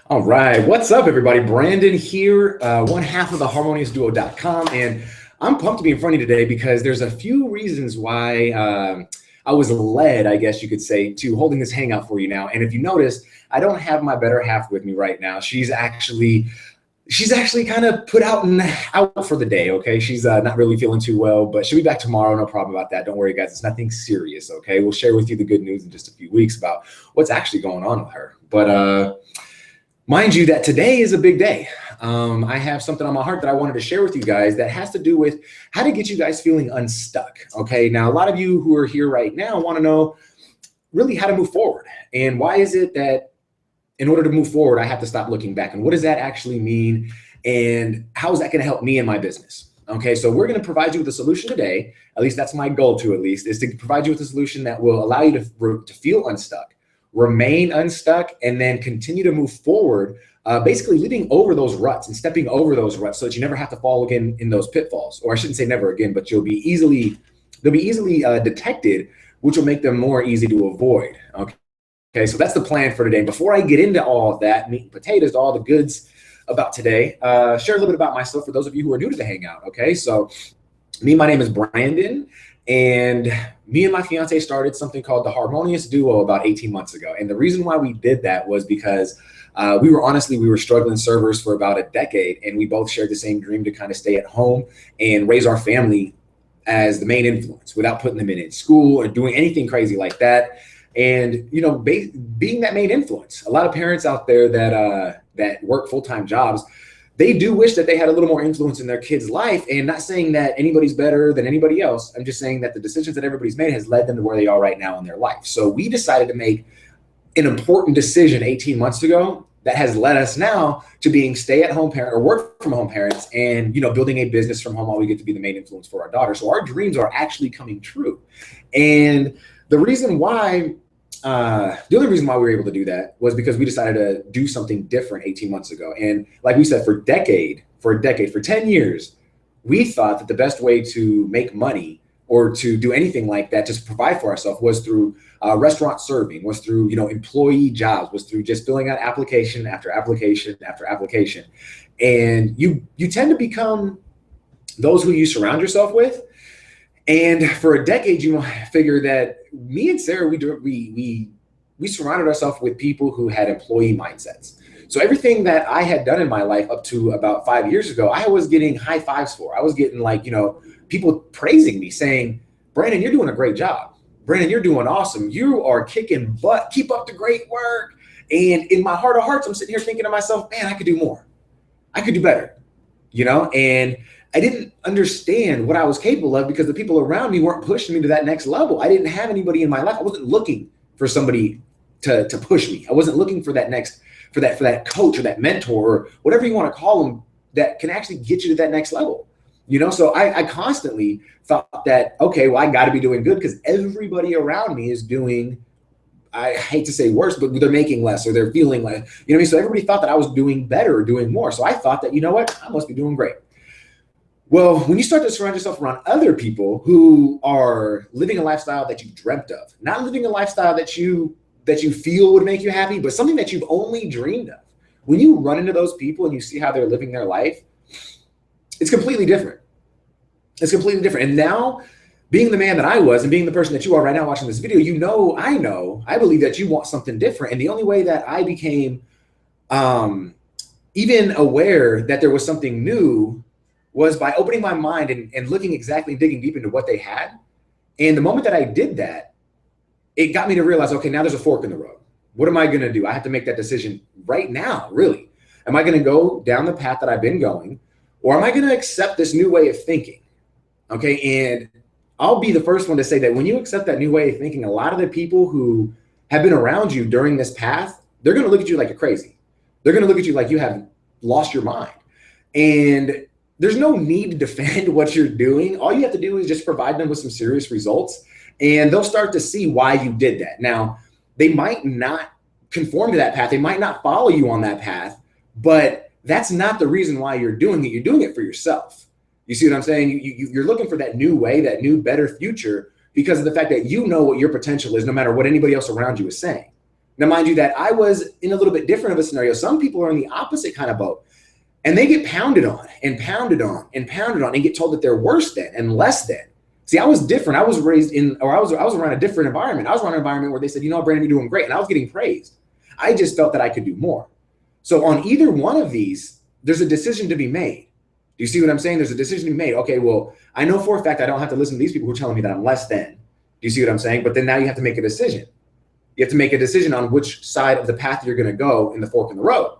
All right, what's up, everybody? Brandon here, one half of the harmoniousduo.com, and I'm pumped to be in front of you today because there's a few reasons why I was led, I guess you could say, to holding this hangout for you now. And if you notice, I don't have my better half with me right now. She's actually kind of put out for the day. Okay, she's not really feeling too well, but she'll be back tomorrow. No problem about that. Don't worry, guys. It's nothing serious. Okay, we'll share with you the good news in just a few weeks about what's actually going on with her. But mind you that today is a big day. I have something on my heart that I wanted to share with you guys that has to do with how to get you guys feeling unstuck. Okay, now a lot of you who are here right now want to know really how to move forward, and why is it that in order to move forward I have to stop looking back, and what does that actually mean, and how is that going to help me in my business? Okay, so we're going to provide you with a solution today. At least that's my goal, to at least is to provide you with a solution that will allow you to feel unstuck, remain unstuck, and then continue to move forward, basically leaping over those ruts and stepping over those ruts so that you never have to fall again in those pitfalls. Or I shouldn't say never again, but they'll be easily detected, which will make them more easy to avoid. Okay, so that's the plan for today. Before I get into all of that, meat and potatoes, all the goods about today, share a little bit about myself for those of you who are new to the Hangout. Okay, so my name is Brandon, and me and my fiance started something called the Harmonious Duo about 18 months ago. And the reason why we did that was because we were struggling servers for about a decade, and we both shared the same dream to kind of stay at home and raise our family as the main influence without putting them in school or doing anything crazy like that. And, you know, being that main influence, a lot of parents out there that work full-time jobs, they do wish that they had a little more influence in their kid's life. And not saying that anybody's better than anybody else. I'm just saying that the decisions that everybody's made has led them to where they are right now in their life. So we decided to make an important decision 18 months ago that has led us now to being stay-at-home parent or work-from-home parents, and, you know, building a business from home while we get to be the main influence for our daughter. So our dreams are actually coming true. And the reason why the only reason why we were able to do that was because we decided to do something different 18 months ago. And like we said, for 10 years, we thought that the best way to make money or to do anything like that, just provide for ourselves, was through restaurant serving, was through, you know, employee jobs, was through just filling out application after application after application. And you tend to become those who you surround yourself with. And for a decade, you figure that me and Sarah, we surrounded ourselves with people who had employee mindsets. So everything that I had done in my life up to about 5 years ago, I was getting high fives for. I was getting, like, you know, people praising me, saying, "Brandon, you're doing a great job. Brandon, you're doing awesome. You are kicking butt. Keep up the great work." And in my heart of hearts, I'm sitting here thinking to myself, man, I could do more. I could do better, you know? And I didn't understand what I was capable of because the people around me weren't pushing me to that next level. I didn't have anybody in my life. I wasn't looking for somebody to push me. I wasn't looking for that coach or that mentor or whatever you want to call them that can actually get you to that next level. You know, so I constantly thought that, okay, well, I got to be doing good because everybody around me is doing, I hate to say worse, but they're making less or they're feeling less. You know what I mean? So everybody thought that I was doing better or doing more. So I thought that, you know what, I must be doing great. Well, when you start to surround yourself around other people who are living a lifestyle that you dreamt of, not living a lifestyle that you feel would make you happy, but something that you've only dreamed of, when you run into those people and you see how they're living their life, it's completely different. It's completely different. And now, being the man that I was and being the person that you are right now watching this video, I believe that you want something different. And the only way that I became even aware that there was something new was by opening my mind and looking exactly, digging deep into what they had. And the moment that I did that, it got me to realize, okay, now there's a fork in the road. What am I going to do? I have to make that decision right now, really. Am I going to go down the path that I've been going, or am I going to accept this new way of thinking? Okay, and I'll be the first one to say that when you accept that new way of thinking, a lot of the people who have been around you during this path, they're going to look at you like you're crazy. They're going to look at you like you have lost your mind. And there's no need to defend what you're doing. All you have to do is just provide them with some serious results, and they'll start to see why you did that. Now, they might not conform to that path. They might not follow you on that path, but that's not the reason why you're doing it. You're doing it for yourself. You see what I'm saying? You're looking for that new way, that new, better future, because of the fact that you know what your potential is, no matter what anybody else around you is saying. Now, mind you that I was in a little bit different of a scenario. Some people are in the opposite kind of boat, and they get pounded on and pounded on and pounded on and get told that they're worse than and less than. See, I was different. I was raised in, or I was around a different environment. I was around an environment where they said, you know, Brandon, you're doing great. And I was getting praised. I just felt that I could do more. So on either one of these, there's a decision to be made. Do you see what I'm saying? There's a decision to be made. Okay, well, I know for a fact I don't have to listen to these people who are telling me that I'm less than. Do you see what I'm saying? But then now you have to make a decision. You have to make a decision on which side of the path you're going to go in the fork in the road.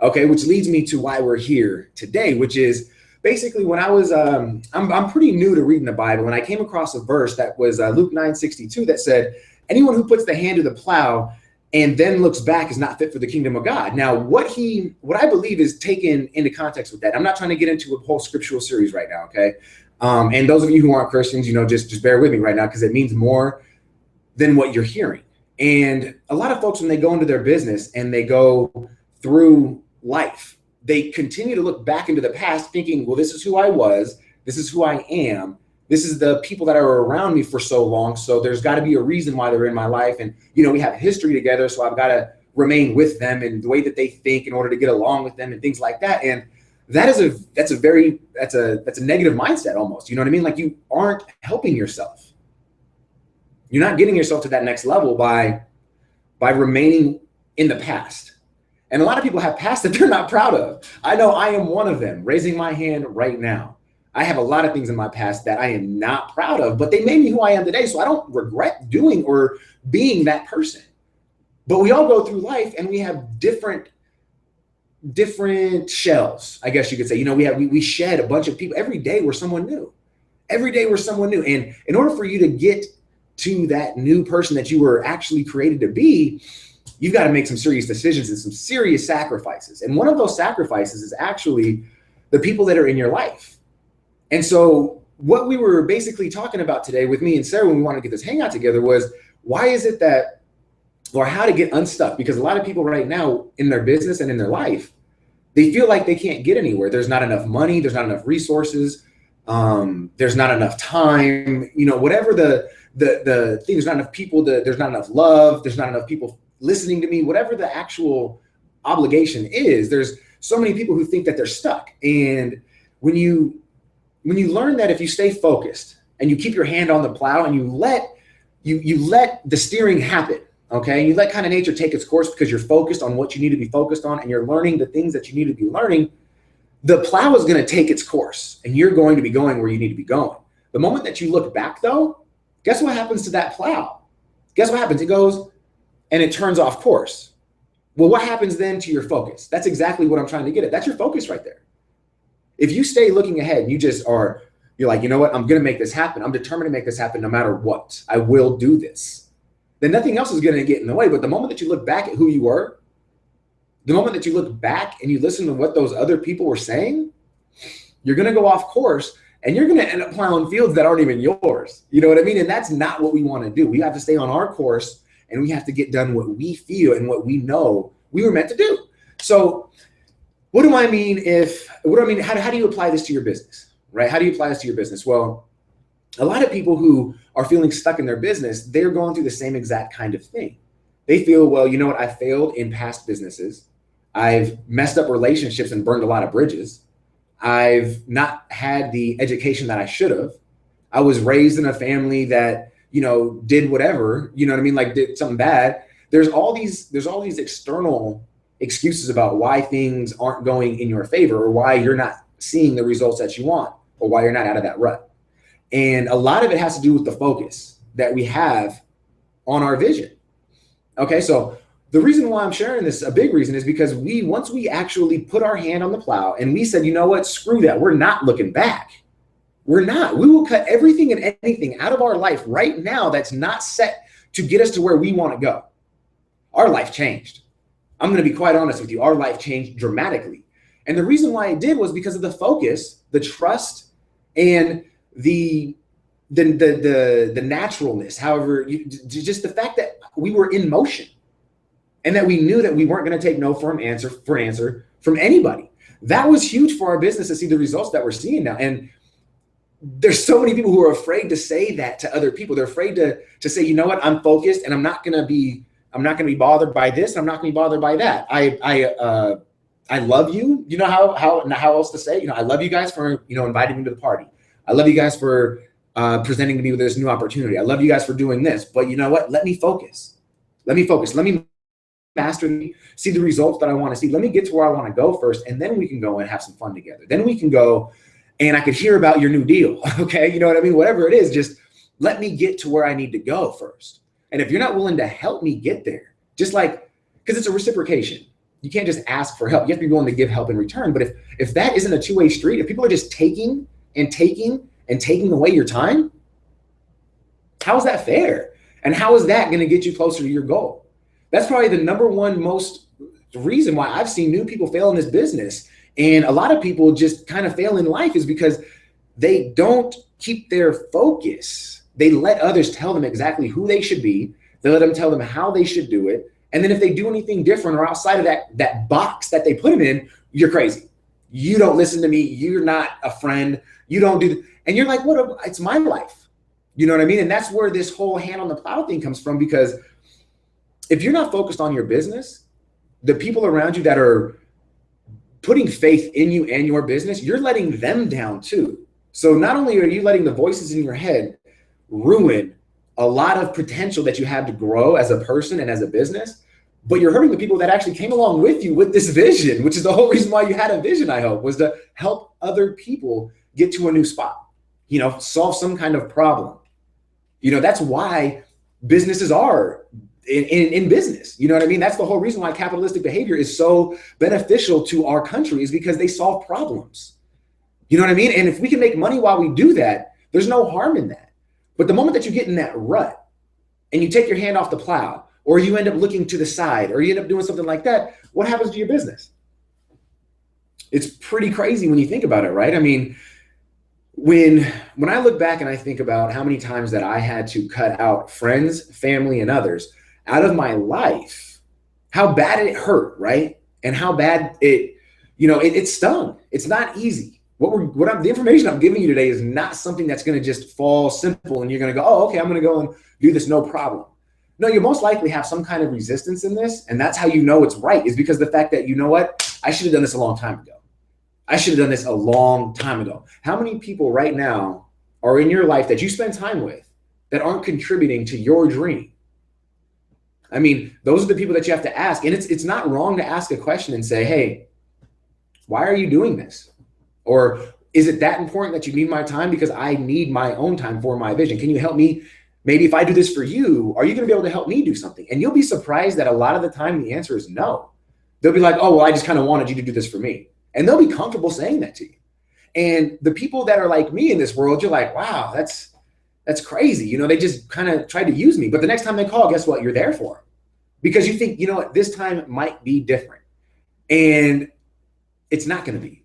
Okay, which leads me to why we're here today, which is basically when I was, I'm pretty new to reading the Bible, and I came across a verse that was Luke 9:62 that said, anyone who puts the hand to the plow and then looks back is not fit for the kingdom of God. Now, what I believe is taken into context with that. I'm not trying to get into a whole scriptural series right now, okay? And those of you who aren't Christians, you know, just bear with me right now because it means more than what you're hearing. And a lot of folks, when they go into their business and they go through life, they continue to look back into the past thinking, well, this is who I was. This is who I am. This is the people that are around me for so long. So there's got to be a reason why they're in my life. And, you know, we have history together. So I've got to remain with them and the way that they think in order to get along with them and things like that. And that's a negative mindset almost. You know what I mean? Like you aren't helping yourself. You're not getting yourself to that next level by remaining in the past. And a lot of people have past that they're not proud of. I know I am one of them, raising my hand right now. I have a lot of things in my past that I am not proud of, but they made me who I am today. So I don't regret doing or being that person. But we all go through life and we have different shells, I guess you could say. You know, we shed a bunch of people. Every day we're someone new. Every day we're someone new. And in order for you to get to that new person that you were actually created to be, you've got to make some serious decisions and some serious sacrifices. And one of those sacrifices is actually the people that are in your life. And so what we were basically talking about today with me and Sarah when we wanted to get this hangout together was why is it that, or how to get unstuck? Because a lot of people right now in their business and in their life, they feel like they can't get anywhere. There's not enough money. There's not enough resources. There's not enough time, you know, whatever the thing, there's not enough people, there's not enough love. There's not enough people listening to me, whatever the actual obligation is. There's so many people who think that they're stuck. And when you learn that if you stay focused and you keep your hand on the plow and you let the steering happen, okay? You let kind of nature take its course because you're focused on what you need to be focused on and you're learning the things that you need to be learning, the plow is going to take its course and you're going to be going where you need to be going. The moment that you look back though, guess what happens to that plow? Guess what happens? It goes and it turns off course. Well, what happens then to your focus? That's exactly what I'm trying to get at. That's your focus right there. If you stay looking ahead and you're like, you know what, I'm going to make this happen. I'm determined to make this happen no matter what. I will do this. Then nothing else is going to get in the way. But the moment that you look back at who you were, the moment that you look back and you listen to what those other people were saying, you're going to go off course and you're going to end up plowing fields that aren't even yours. You know what I mean? And that's not what we want to do. We have to stay on our course and we have to get done what we feel and what we know we were meant to do. So what do I mean? How do you apply this to your business, right? How do you apply this to your business? Well, a lot of people who are feeling stuck in their business, they're going through the same exact kind of thing. They feel, well, you know what? I failed in past businesses. I've messed up relationships and burned a lot of bridges. I've not had the education that I should have. I was raised in a family that, you know, did whatever, you know what I mean? Like did something bad. There's all these external excuses about why things aren't going in your favor or why you're not seeing the results that you want or why you're not out of that rut. And a lot of it has to do with the focus that we have on our vision. Okay, so the reason why I'm sharing this, a big reason, is because once we actually put our hand on the plow and we said, you know what, screw that, we're not looking back. We're not. We will cut everything and anything out of our life right now that's not set to get us to where we want to go. Our life changed. I'm going to be quite honest with you. Our life changed dramatically. And the reason why it did was because of the focus, the trust, and the naturalness. However, just the fact that we were in motion and that we knew that we weren't going to take no for an answer from anybody. That was huge for our business to see the results that we're seeing now. And there's so many people who are afraid to say that to other people. They're afraid to say, you know what, I'm focused and I'm not going to be I'm not going to be bothered by this. I'm not going to be bothered by that. I love you. You know how else to say, I love you guys for, inviting me to the party. I love you guys for presenting to me with this new opportunity. I love you guys for doing this, but you know what? Let me focus. Let me master, see the results that I want to see. Let me get to where I want to go first. And then we can go and have some fun together. Then we can go and I could hear about your new deal. Okay. You know what I mean? Whatever it is, just let me get to where I need to go first. And if you're not willing to help me get there, just like, because it's a reciprocation. You can't just ask for help. You have to be willing to give help in return. But if that isn't a two-way street, if people are just taking and taking and taking away your time, how is that fair? And how is that going to get you closer to your goal? That's probably the number one most reason why I've seen new people fail in this business. And a lot of people just kind of fail in life is because they don't keep their focus. They let others tell them exactly who they should be. They let them tell them how they should do it. And then if they do anything different or outside of that box that they put them in, you're crazy. You don't listen to me. You're not a friend. You don't do, and you're like, it's my life. You know what I mean? And that's where this whole hand on the plow thing comes from, because if you're not focused on your business, the people around you that are putting faith in you and your business, you're letting them down too. So not only are you letting the voices in your head ruin a lot of potential that you have to grow as a person and as a business, but you're hurting the people that actually came along with you with this vision, which is the whole reason why you had a vision, I hope, was to help other people get to a new spot, solve some kind of problem. That's why businesses are in business. You know what I mean? That's the whole reason why capitalistic behavior is so beneficial to our country, is because they solve problems. You know what I mean? And if we can make money while we do that, there's no harm in that. But the moment that you get in that rut and you take your hand off the plow, or you end up looking to the side, or you end up doing something like that, what happens to your business? It's pretty crazy when you think about it, right? I mean, when I look back and I think about how many times that I had to cut out friends, family, and others out of my life, how bad it hurt, right? And how bad it stung. It's not easy. The information I'm giving you today is not something that's going to just fall simple and you're going to go, oh, okay, I'm going to go and do this, no problem. No, you most likely have some kind of resistance in this. And that's how you know it's right, is because the fact that, you know what, I should have done this a long time ago. I should have done this a long time ago. How many people right now are in your life that you spend time with that aren't contributing to your dream? I mean, those are the people that you have to ask. And it's not wrong to ask a question and say, hey, why are you doing this? Or is it that important that you need my time? Because I need my own time for my vision. Can you help me? Maybe if I do this for you, are you going to be able to help me do something? And you'll be surprised that a lot of the time the answer is no. They'll be like, oh, well, I just kind of wanted you to do this for me. And they'll be comfortable saying that to you. And the people that are like me in this world, you're like, wow, that's crazy. They just kind of tried to use me. But the next time they call, guess what? You're there for them. Because you think, what, this time might be different. And it's not going to be.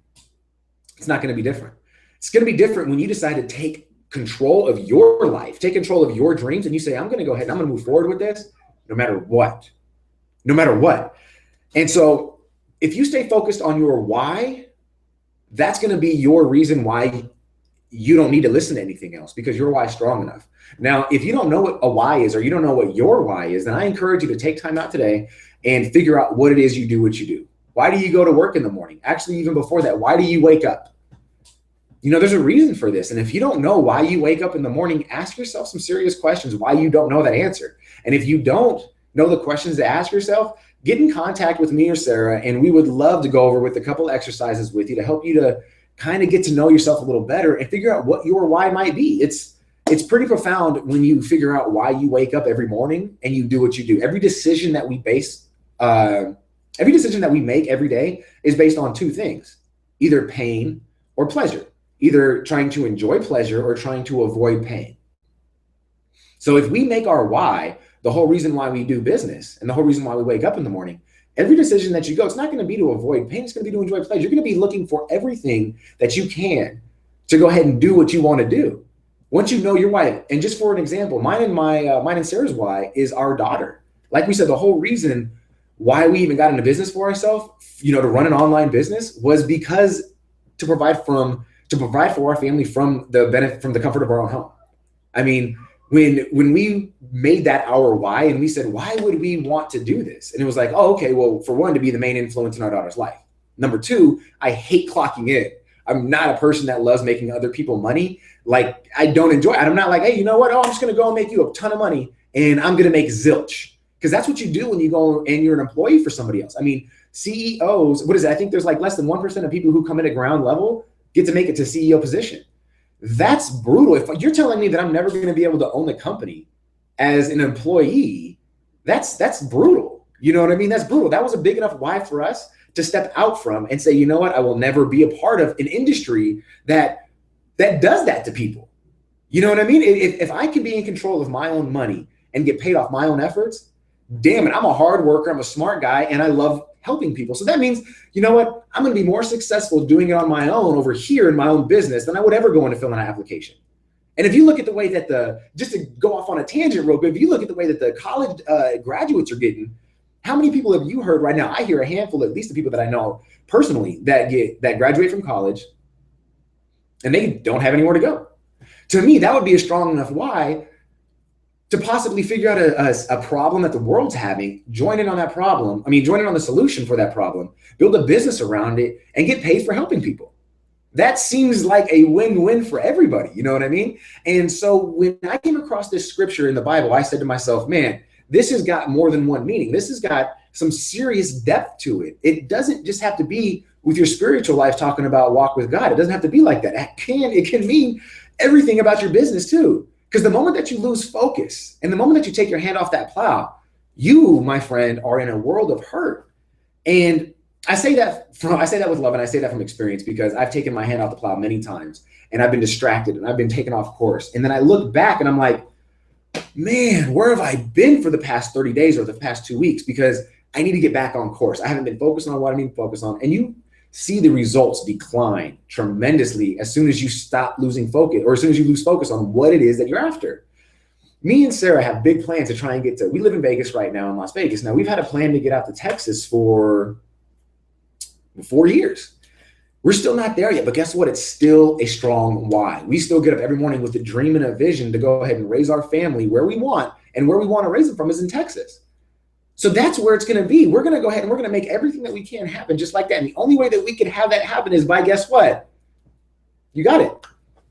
It's not going to be different. It's going to be different when you decide to take control of your life, take control of your dreams, and you say, I'm going to go ahead and I'm going to move forward with this no matter what. No matter what. And so if you stay focused on your why, that's going to be your reason why you don't need to listen to anything else, because your why is strong enough. Now, if you don't know what a why is, or you don't know what your why is, then I encourage you to take time out today and figure out what it is you do what you do. Why do you go to work in the morning? Actually, even before that, why do you wake up? There's a reason for this. And if you don't know why you wake up in the morning, ask yourself some serious questions why you don't know that answer. And if you don't know the questions to ask yourself, get in contact with me or Sara, and we would love to go over with a couple exercises with you to help you to kind of get to know yourself a little better and figure out what your why might be. It's pretty profound when you figure out why you wake up every morning and you do what you do. Every decision that we make every day is based on two things, either pain or pleasure, either trying to enjoy pleasure or trying to avoid pain. So if we make our why the whole reason why we do business and the whole reason why we wake up in the morning, every decision that you go, it's not going to be to avoid pain. It's going to be to enjoy pleasure. You're going to be looking for everything that you can to go ahead and do what you want to do. Once you know your why, and just for an example, mine and Sarah's why is our daughter. Like we said, the whole reason why we even got into business for ourselves, to run an online business, was because to provide for our family from the comfort of our own home. I mean, when we made that our why, and we said, why would we want to do this? And it was like, oh, okay, well, for one, to be the main influence in our daughter's life. Number two, I hate clocking in. I'm not a person that loves making other people money. Like, I don't enjoy it. I'm not like, hey, you know what? Oh, I'm just going to go and make you a ton of money and I'm going to make zilch. Because that's what you do when you go and you're an employee for somebody else. I mean, CEOs, what is it? I think there's like less than 1% of people who come in at ground level get to make it to CEO position. That's brutal. If you're telling me that I'm never going to be able to own the company as an employee, that's brutal. You know what I mean? That's brutal. That was a big enough why for us to step out from and say, you know what? I will never be a part of an industry that does that to people. You know what I mean? If I can be in control of my own money and get paid off my own efforts, damn it, I'm a hard worker, I'm a smart guy, and I love helping people. So that means, you know what? I'm going to be more successful doing it on my own over here in my own business than I would ever go in to fill in an application. And if you look at the way that just to go off on a tangent real quick, if you look at the way that the college graduates are getting, how many people have you heard right now? I hear a handful, at least the people that I know personally, that graduate from college and they don't have anywhere to go. To me, that would be a strong enough why to possibly figure out a problem that the world's having, join in on that problem. I mean, join in on the solution for that problem, build a business around it, and get paid for helping people. That seems like a win-win for everybody. You know what I mean? And so when I came across this scripture in the Bible, I said to myself, man, this has got more than one meaning. This has got some serious depth to it. It doesn't just have to be with your spiritual life talking about walk with God. It doesn't have to be like that. It can mean everything about your business too. Because the moment that you lose focus and the moment that you take your hand off that plow, you, my friend, are in a world of hurt. And I say that with love, and I say that from experience, because I've taken my hand off the plow many times and I've been distracted and I've been taken off course. And then I look back and I'm like, man, where have I been for the past 30 days or the past 2 weeks? Because I need to get back on course. I haven't been focused on what I need to focus on. And you see the results decline tremendously as soon as you stop losing focus, or as soon as you lose focus on what it is that you're after. Me and Sarah have big plans to try and we live in Vegas right now, in Las Vegas. Now, we've had a plan to get out to Texas for 4 years. We're still not there yet, but guess what? It's still a strong why. We still get up every morning with a dream and a vision to go ahead and raise our family where we want, and where we want to raise them from is in Texas. So that's where it's going to be. We're going to go ahead and we're going to make everything that we can happen just like that. And the only way that we can have that happen is by, guess what? You got it.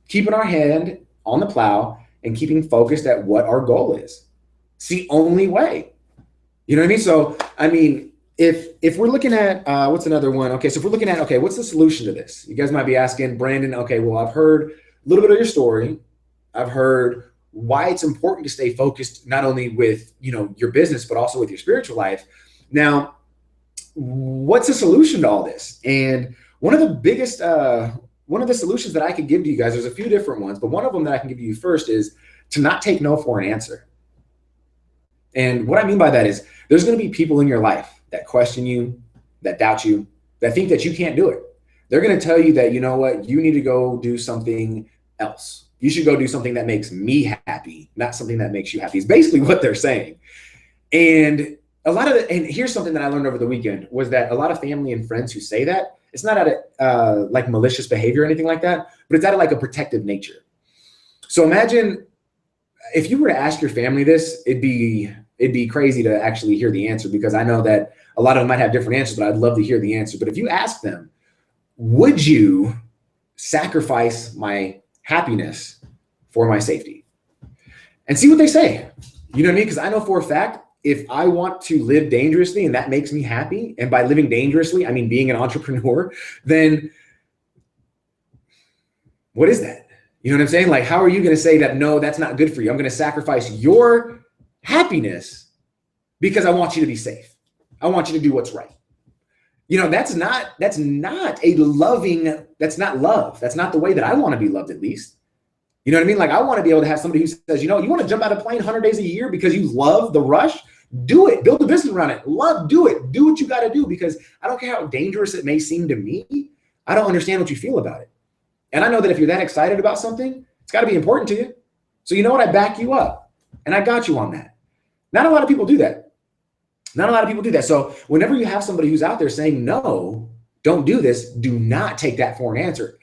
Keeping our hand on the plow and keeping focused at what our goal is. It's the only way. You know what I mean? So, I mean, if we're looking at, what's another one? Okay, so if we're looking at, okay, what's the solution to this? You guys might be asking, Brandon, okay, well, I've heard a little bit of your story. I've heard why it's important to stay focused, not only with, you know, your business, but also with your spiritual life. Now, what's the solution to all this? And one of the solutions that I could give to you guys, there's a few different ones, but one of them that I can give you first is to not take no for an answer. And what I mean by that is there's going to be people in your life that question you, that doubt you, that think that you can't do it. They're going to tell you that, you know what, you need to go do something else. You should go do something that makes me happy, not something that makes you happy. Is basically what they're saying. And and here's something that I learned over the weekend was that a lot of family and friends who say that, it's not out of like malicious behavior or anything like that, but it's out of like a protective nature. So imagine if you were to ask your family this, it'd be crazy to actually hear the answer, because I know that a lot of them might have different answers, but I'd love to hear the answer. But if you ask them, would you sacrifice my happiness for my safety? And see what they say. You know what I mean? Because I know for a fact, if I want to live dangerously and that makes me happy, and by living dangerously, I mean being an entrepreneur, then what is that? You know what I'm saying? Like, how are you going to say that, no, that's not good for you? I'm going to sacrifice your happiness because I want you to be safe. I want you to do what's right. You know, that's not love. That's not the way that I want to be loved, at least. You know what I mean? Like, I want to be able to have somebody who says, you know, you want to jump out of a plane 100 days a year because you love the rush? Do it. Build a business around it. Do it. Do what you got to do, because I don't care how dangerous it may seem to me. I don't understand what you feel about it. And I know that if you're that excited about something, it's got to be important to you. So you know what? I back you up, and I got you on that. Not a lot of people do that. Not a lot of people do that. So whenever you have somebody who's out there saying, no, don't do this, do not take that for an answer.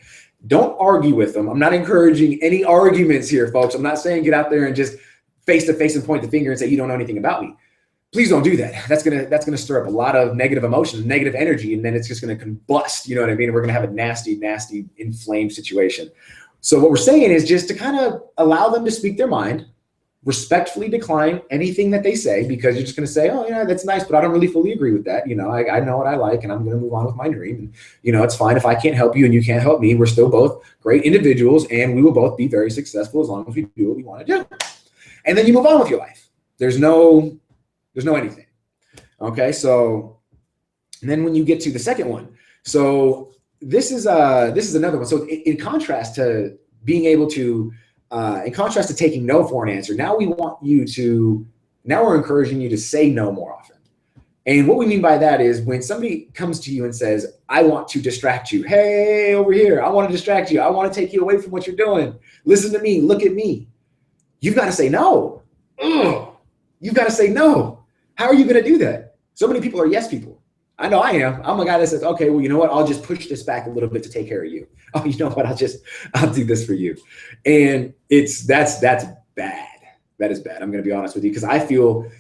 Don't argue with them. I'm not encouraging any arguments here, folks. I'm not saying get out there and just face to face and point the finger and say you don't know anything about me. Please don't do that. That's gonna stir up a lot of negative emotion, negative energy, and then it's just gonna combust. You know what I mean? And we're gonna have a nasty, nasty, inflamed situation. So what we're saying is just to kind of allow them to speak their mind, respectfully decline anything that they say, because you're just going to say, oh, yeah, that's nice, but I don't really fully agree with that. You know, I know what I like, and I'm going to move on with my dream. And, you know, it's fine if I can't help you and you can't help me. We're still both great individuals, and we will both be very successful as long as we do what we want to do. And then you move on with your life. There's no anything. Okay. So, and then when you get to the second one, so this is another one. So in contrast to being able to, in contrast to taking no for an answer, now we're encouraging you to say no more often. And what we mean by that is when somebody comes to you and says, I want to distract you. Hey, over here, I want to distract you. I want to take you away from what you're doing. Listen to me. Look at me. You've got to say no. Ugh. You've got to say no. How are you going to do that? So many people are yes people. I know I am. I'm a guy that says, okay, well, you know what? I'll just push this back a little bit to take care of you. Oh, you know what? I'll do this for you. And that's bad. That is bad. I'm going to be honest with you, because I feel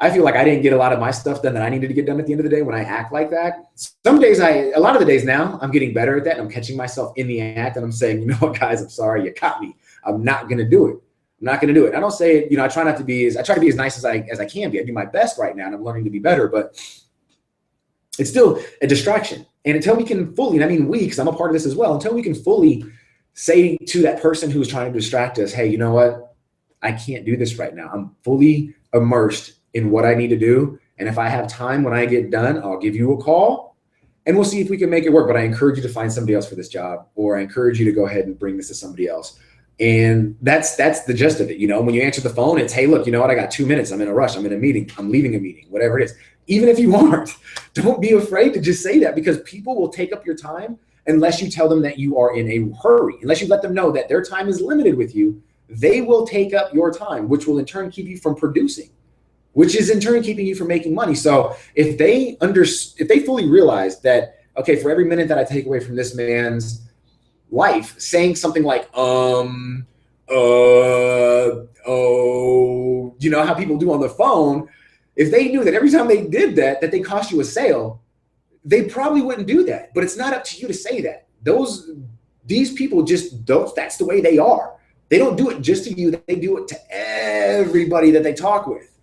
like I didn't get a lot of my stuff done that I needed to get done at the end of the day when I act like that. Some days a lot of the days now, I'm getting better at that. And I'm catching myself in the act and I'm saying, you know what, guys, I'm sorry, you caught me. I'm not going to do it. I'm not going to do it. I don't say it, you know, I try to be as nice as I can be. I do my best right now and I'm learning to be better, but it's still a distraction. And until we can fully, and I mean we, because I'm a part of this as well, until we can fully say to that person who's trying to distract us, hey, you know what? I can't do this right now. I'm fully immersed in what I need to do. And if I have time when I get done, I'll give you a call and we'll see if we can make it work. But I encourage you to find somebody else for this job, or I encourage you to go ahead and bring this to somebody else. And that's the gist of it. You know, when you answer the phone, it's, hey, look, you know what? I got 2 minutes. I'm in a rush. I'm in a meeting. I'm leaving a meeting, whatever it is. Even if you aren't, don't be afraid to just say that, because people will take up your time unless you tell them that you are in a hurry. Unless you let them know that their time is limited with you, they will take up your time, which will in turn keep you from producing, which is in turn keeping you from making money. So if they fully realize that, okay, for every minute that I take away from this man's life, saying something like, you know how people do on the phone, if they knew that every time they did that they cost you a sale, they probably wouldn't do that. But it's not up to you to say that. These people just don't, that's the way they are. They don't do it just to you, they do it to everybody that they talk with.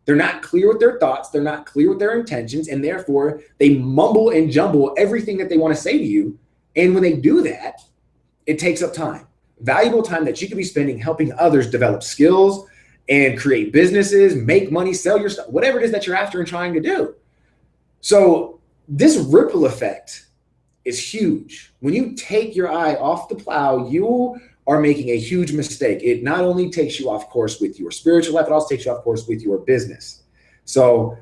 They're not clear with their thoughts, they're not clear with their intentions, and therefore they mumble and jumble everything that they want to say to you. And when they do that, it takes up time, valuable time that you could be spending helping others develop skills and create businesses, make money, sell your stuff, whatever it is that you're after and trying to do. So this ripple effect is huge. When you take your eye off the plow, you are making a huge mistake. It not only takes you off course with your spiritual life, it also takes you off course with your business. So,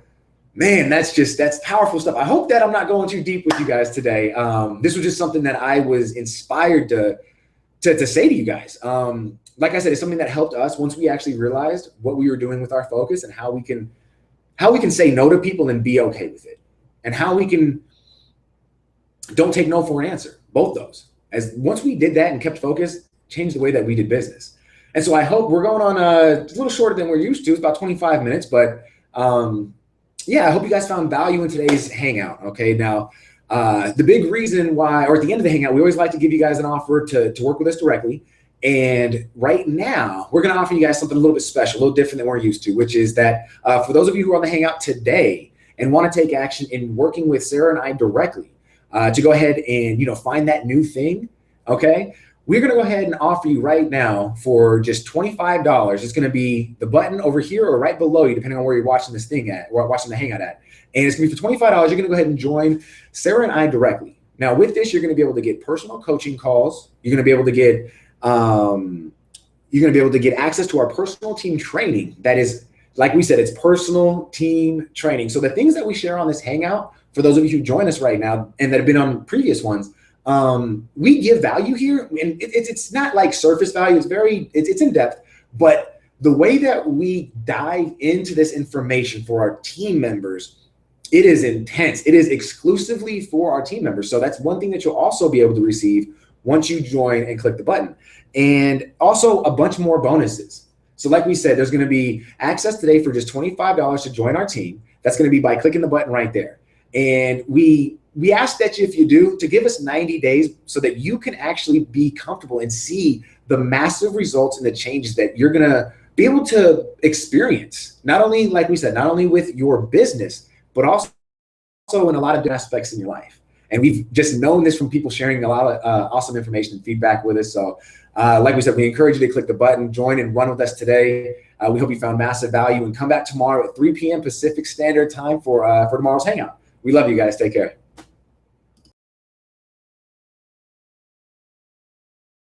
man, that's powerful stuff. I hope that I'm not going too deep with you guys today. This was just something that I was inspired to say to you guys. Like I said, it's something that helped us once we actually realized what we were doing with our focus and how we can say no to people and be okay with it, and how we can don't take no for an answer. Both those. As once we did that and kept focused, changed the way that we did business. And so I hope we're going on a little shorter than we're used to. It's about 25 minutes, but yeah, I hope you guys found value in today's hangout. Okay, now the big reason why, or at the end of the hangout, we always like to give you guys an offer to work with us directly. And right now, we're going to offer you guys something a little bit special, a little different than we're used to, which is that for those of you who are on the hangout today and want to take action in working with Sarah and I directly to go ahead and find that new thing, okay, we're going to go ahead and offer you right now for just $25. It's going to be the button over here or right below you, depending on where you're watching this thing at, or watching the hangout at. And it's going to be for $25. You're going to go ahead and join Sarah and I directly. Now, with this, you're going to be able to get personal coaching calls. You're going to be able to get access to our personal team training. That is, like we said, it's personal team training. So the things that we share on this hangout, for those of you who join us right now and that have been on previous ones, we give value here, and it's not like surface value. It's in depth, but the way that we dive into this information for our team members, it is intense. It is exclusively for our team members. So that's one thing that you'll also be able to receive once you join and click the button. And also a bunch more bonuses. So like we said, there's going to be access today for just $25 to join our team. That's going to be by clicking the button right there. And we ask that if you do, to give us 90 days so that you can actually be comfortable and see the massive results and the changes that you're going to be able to experience. Not only, like we said, not only with your business, but also in a lot of different aspects in your life. And we've just known this from people sharing a lot of awesome information and feedback with us. So like we said, we encourage you to click the button, join and run with us today. We hope you found massive value, and come back tomorrow at 3 p.m. Pacific Standard Time for tomorrow's Hangout. We love you guys. Take care.